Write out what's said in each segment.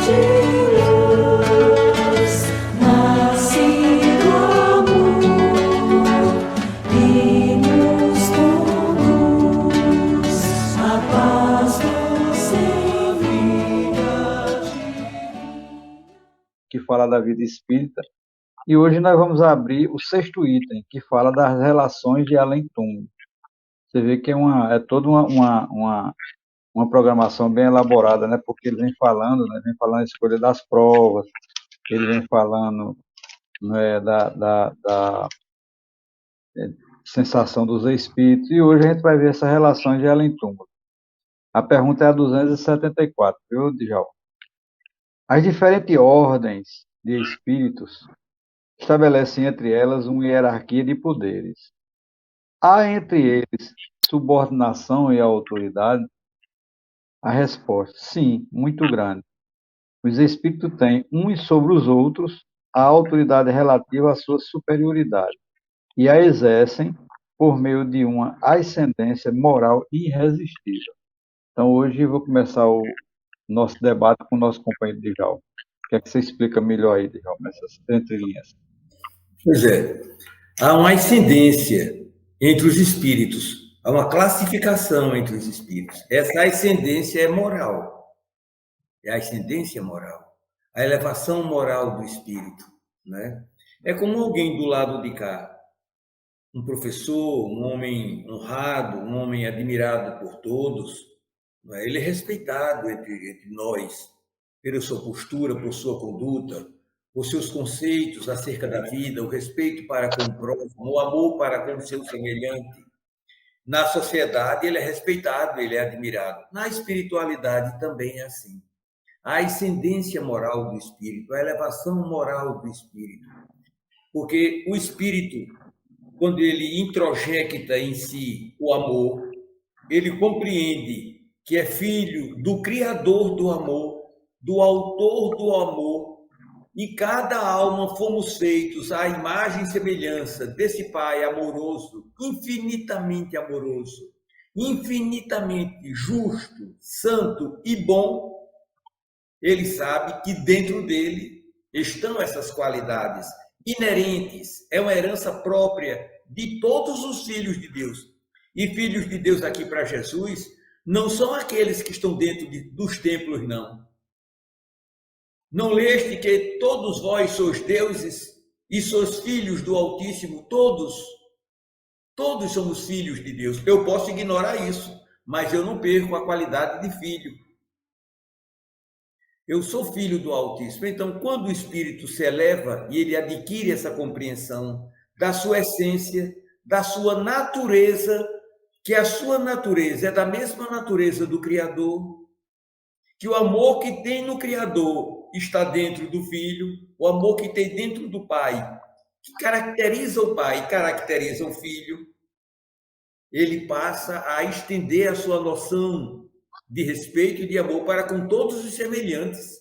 de luz, nasce do amor e nos conduz a paz doce vida que fala da vida espírita. E hoje nós vamos abrir o sexto item, que fala das relações de além-túmulo. Você vê que é toda uma programação bem elaborada, né? Porque ele vem falando, né? Vem falando a escolha das provas, ele vem falando, né, da sensação dos espíritos, e hoje a gente vai ver essas relações de além-túmulo. A pergunta é a 274, viu, Djalma? As diferentes ordens de espíritos estabelecem entre elas uma hierarquia de poderes. Há entre eles subordinação e autoridade? A resposta, sim, muito grande. Os espíritos têm uns sobre os outros a autoridade relativa à sua superioridade e a exercem por meio de uma ascendência moral irresistível. Então, hoje eu vou começar o nosso debate com o nosso companheiro Djalma. O que é que você explica melhor aí, Djalma, nessas entrelinhas? Pois é, há uma ascendência entre os espíritos, há uma classificação entre os espíritos. Essa ascendência é moral, é a ascendência moral, a elevação moral do espírito, né? É como alguém do lado de cá, um professor, um homem honrado, um homem admirado por todos, não é? Ele é respeitado entre nós, pela sua postura, por sua conduta, por seus conceitos acerca da vida, o respeito para com o próximo, o amor para com o seu semelhante. Na sociedade, ele é respeitado, ele é admirado. Na espiritualidade também é assim. A ascendência moral do espírito, a elevação moral do espírito. Porque o espírito, quando ele introjecta em si o amor, ele compreende que é filho do Criador do amor, do Autor do amor, e cada alma fomos feitos à imagem e semelhança desse Pai amoroso, infinitamente justo, santo e bom. Ele sabe que dentro dele estão essas qualidades inerentes, é uma herança própria de todos os filhos de Deus. E filhos de Deus aqui para Jesus não são aqueles que estão dentro dos templos, não. Não leste que todos vós sois deuses e sois filhos do Altíssimo? Todos somos filhos de Deus. Eu posso ignorar isso, mas eu não perco a qualidade de filho. Eu sou filho do Altíssimo. Então, quando o espírito se eleva e ele adquire essa compreensão da sua essência, da sua natureza, que a sua natureza é da mesma natureza do Criador, que o amor que tem no Criador está dentro do Filho, o amor que tem dentro do Pai, que caracteriza o Pai e caracteriza o Filho, ele passa a estender a sua noção de respeito e de amor para com todos os semelhantes,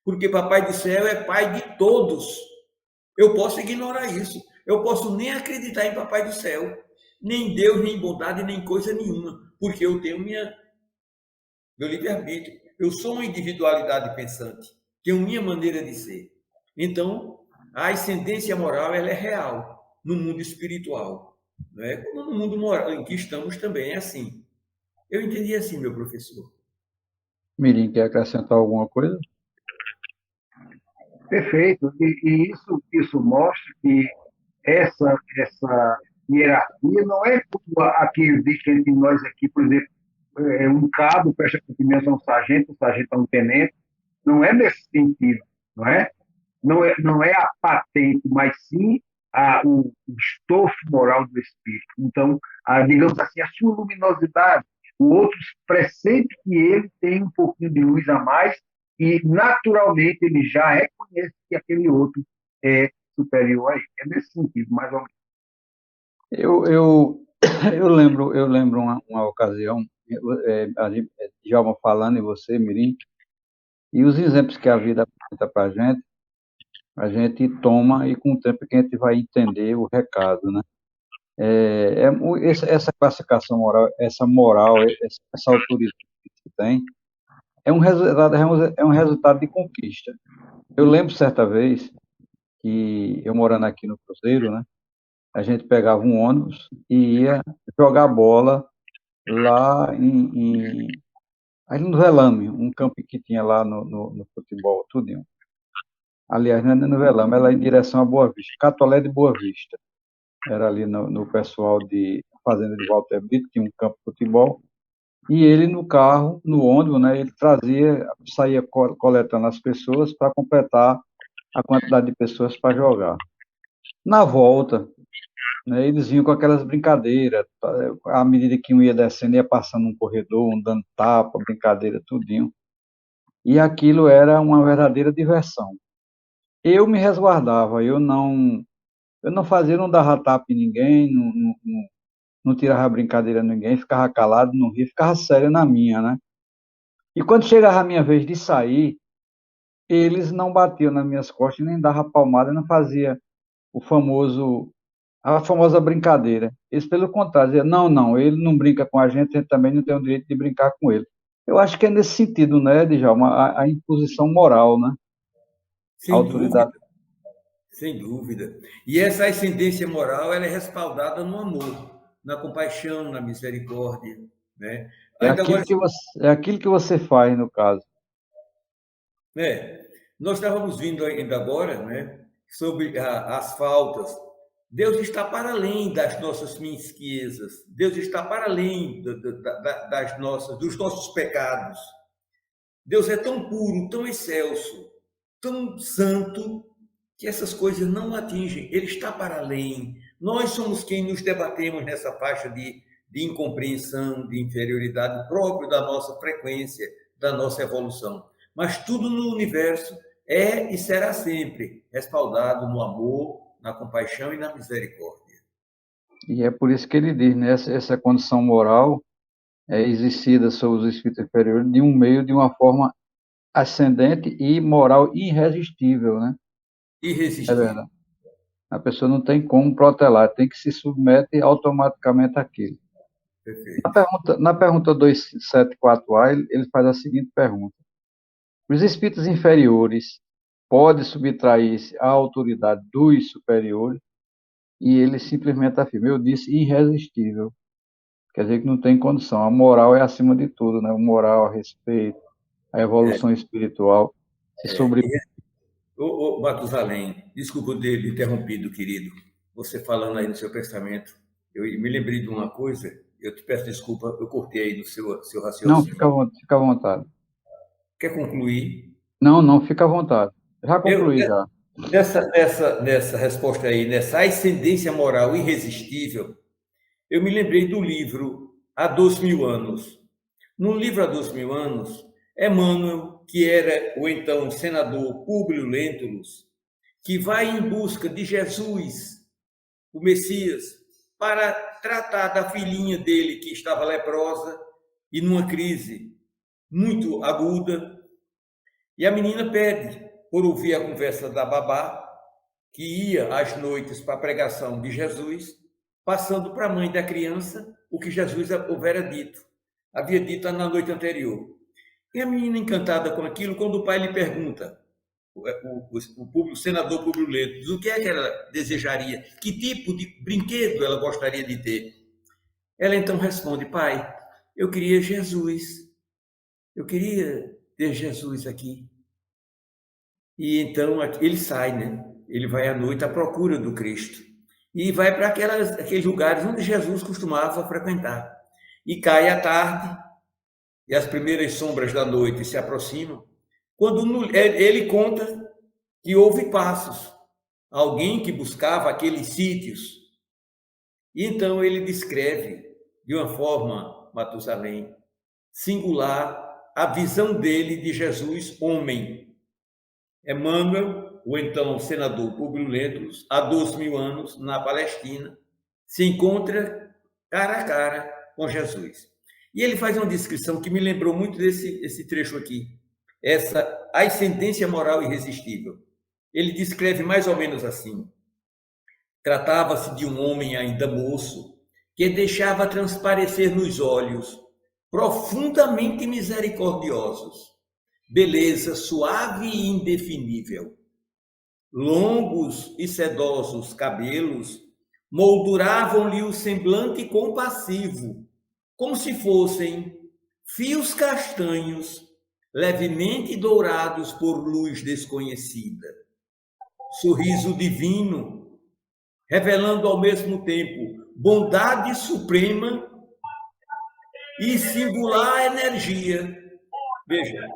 porque Papai do Céu é Pai de todos. Eu posso ignorar isso, eu posso nem acreditar em Papai do Céu, nem Deus, nem bondade, nem coisa nenhuma, porque eu tenho meu livre-arbítrio. Eu sou uma individualidade pensante, tenho minha maneira de ser. Então, a ascendência moral ela é real no mundo espiritual, não é? Como no mundo moral em que estamos também é assim. Eu entendi assim, meu professor. Mirim, quer acrescentar alguma coisa? Perfeito. E isso mostra que essa hierarquia não é como a que existe entre nós aqui, por exemplo, um cabo presta cumprimento a um sargento a um tenente. Não é nesse sentido, não é? Não é a patente, mas sim o estofo moral do espírito. Então, digamos assim, a sua luminosidade, o outro pressente que ele tem um pouquinho de luz a mais e, naturalmente, ele já reconhece que aquele outro é superior a ele. É nesse sentido, mais ou menos. Eu lembro uma ocasião, Djalma falando e você, Mirim, e os exemplos que a vida apresenta para a gente toma e com o tempo que a gente vai entender o recado, né? Essa classificação moral, essa moral, essa autoridade que tem, é um resultado de conquista. Eu lembro certa vez que eu morando aqui no Cruzeiro, né? A gente pegava um ônibus e ia jogar bola lá ali no Velame, um campo que tinha lá no futebol, tudinho. Aliás, não é no Velame, ela em direção a Boa Vista, Catolé de Boa Vista. Era ali no pessoal de Fazenda de Walter Brito, tinha um campo de futebol. E ele no carro, no ônibus, né, ele saía coletando as pessoas para completar a quantidade de pessoas para jogar. Na volta, né, eles vinham com aquelas brincadeiras, à medida que um ia descendo, ia passando um corredor, um dando tapa, brincadeira, tudinho. E aquilo era uma verdadeira diversão. Eu me resguardava, eu não fazia, não dava tapa em ninguém, não tirava brincadeira em ninguém, ficava calado, não ria, ficava sério na minha, né? E quando chegava a minha vez de sair, eles não batiam nas minhas costas, nem davam palmada, não fazia a famosa brincadeira. Eles, pelo contrário, diziam, não, ele não brinca com a gente também não tem o direito de brincar com ele. Eu acho que é nesse sentido, né, Djalma, a imposição moral, né? A Sem dúvida, autoridade. sem dúvida. E essa ascendência moral, ela é respaldada no amor, na compaixão, na misericórdia, né? Ainda agora, É aquilo que você faz, no caso. nós estávamos vindo ainda agora, né, sobre as faltas. Deus está para além das nossas mesquinhezas. Deus está para além dos nossos pecados. Deus é tão puro, tão excelso, tão santo, que essas coisas não atingem. Ele está para além. Nós somos quem nos debatemos nessa faixa de incompreensão, de inferioridade próprio da nossa frequência, da nossa evolução. Mas tudo no universo é e será sempre respaldado no amor, na compaixão e na misericórdia. E é por isso que ele diz, né, essa condição moral é exercida sobre os espíritos inferiores de um meio, de uma forma ascendente e moral irresistível, né? É Irresistível. verdade. A pessoa não tem como protelar, tem que se submete automaticamente àquilo. Perfeito. Na pergunta 274A, ele faz a seguinte pergunta: os espíritos inferiores podem subtrair-se à autoridade dos superiores? E ele simplesmente afirma, eu disse irresistível. Quer dizer que não tem condição. A moral é acima de tudo, né? O moral, a respeito, a evolução espiritual. Ô, Matusalém, desculpa eu ter interrompido, querido. Você falando aí no seu pensamento, eu me lembrei de uma coisa, eu te peço desculpa, eu cortei aí no seu raciocínio. Não, fica à vontade. Quer concluir? Não, fica à vontade. Já concluí, já. Nessa resposta aí, nessa ascendência moral irresistível, eu me lembrei do livro Há 2000 anos. No livro Há 2000 anos, Emmanuel, que era o então senador Públio Lentulus, que vai em busca de Jesus, o Messias, para tratar da filhinha dele que estava leprosa e numa crise muito aguda. E a menina pede por ouvir a conversa da babá, que ia às noites para a pregação de Jesus, passando para a mãe da criança o que Jesus havia dito na noite anterior. E a menina, encantada com aquilo, quando o pai lhe pergunta, o senador Públio Lentulus, o que é que ela desejaria, que tipo de brinquedo ela gostaria de ter. Ela então responde, pai, eu queria Jesus, eu queria ter Jesus aqui. E então ele sai, né? Ele vai à noite à procura do Cristo e vai para aqueles lugares onde Jesus costumava frequentar. E cai a tarde e as primeiras sombras da noite se aproximam, quando ele conta que houve passos, alguém que buscava aqueles sítios. E então ele descreve de uma forma, Matusalém, singular, a visão dele de Jesus homem. Emmanuel, o então senador Públio Lentulus, há 2000 anos, na Palestina, se encontra cara a cara com Jesus. E ele faz uma descrição que me lembrou muito desse trecho aqui, essa ascendência moral irresistível. Ele descreve mais ou menos assim: tratava-se de um homem ainda moço, que deixava transparecer nos olhos, profundamente misericordiosos, beleza suave e indefinível. Longos e sedosos cabelos molduravam-lhe o semblante compassivo, como se fossem fios castanhos levemente dourados por luz desconhecida. Sorriso divino, revelando ao mesmo tempo bondade suprema e singular energia. Veja,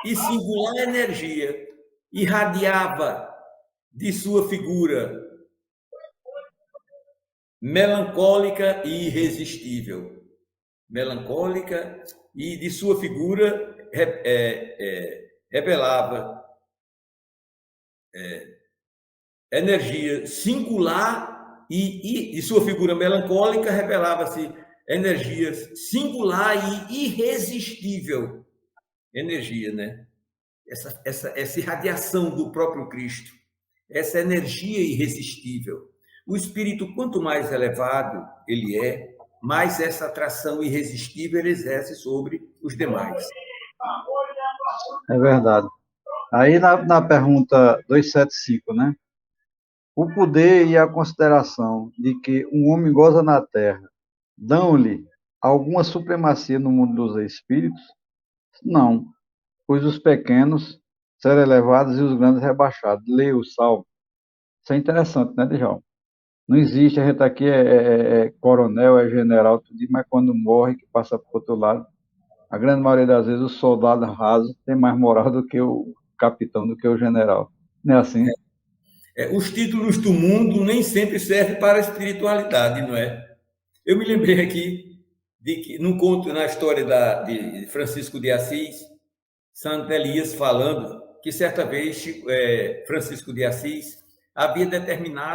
e singular energia irradiava de sua figura melancólica e irresistível. Melancólica e de sua figura revelava energia singular e de sua figura melancólica revelava-se energia singular e irresistível. Energia, né? Essa irradiação do próprio Cristo, essa energia irresistível. O espírito, quanto mais elevado ele é, mais essa atração irresistível ele exerce sobre os demais. É verdade. Aí na pergunta 275, né? O poder e a consideração de que um homem goza na terra dão-lhe alguma supremacia no mundo dos espíritos? Não, pois os pequenos serão elevados e os grandes rebaixados. Leia o salmo. Isso é interessante, né, Djalma? Não existe, a gente aqui é coronel, é general, tudo, mas quando morre, que passa para o outro lado, a grande maioria das vezes o soldado raso tem mais moral do que o capitão, do que o general. Não é assim? Os títulos do mundo nem sempre servem para a espiritualidade, não é? Eu me lembrei aqui de que, num conto, na história de Francisco de Assis, Santo Elias falando que certa vez Francisco de Assis havia determinado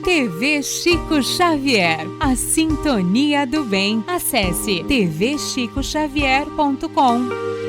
TV Chico Xavier, a sintonia do bem. Acesse tvchicoxavier.com.